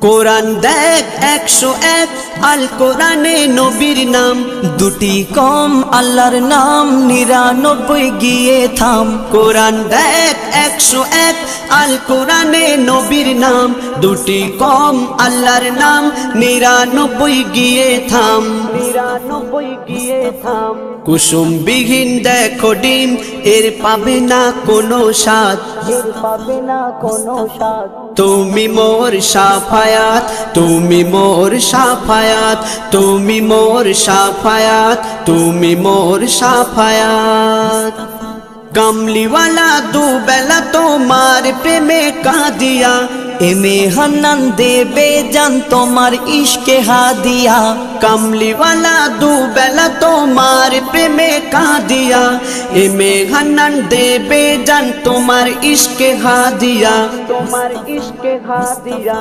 কোরআন দেখ 101 আল কোরআনে নবীর নাম, দুটি কম আল্লাহর নাম 99 গিয়ে থাম। কোরআন দেখ 101 আল কোরআনে নবীর নাম, দুটি কম আল্লাহর নাম 99 গিয়ে থাম। 99 গিয়ে থাম। কুসুম বিহীন দেখো ডিম, এর পাবে না কোনো স্বাদ, এর পাবে না কোনো স্বাদ। তুমি মোর শাফায়াত, তুমি মোর শাফায়াত, তুমি মোর শাফায়াত, তুমি মোর শাফায়াত। কামলিওয়ালা দুবেলা তোমার প্রেমে কাঁদিয়া, এমে হান্নান দেবে জান তোমার ইশকে হাদিয়া। কামলিওয়ালা দুবেলা তোমার প্রেমে কাঁদিয়া, এমে হান্নান দেবে জান তোমার ইশকে হাদিয়া, তোমার ইশকে হাদিয়া।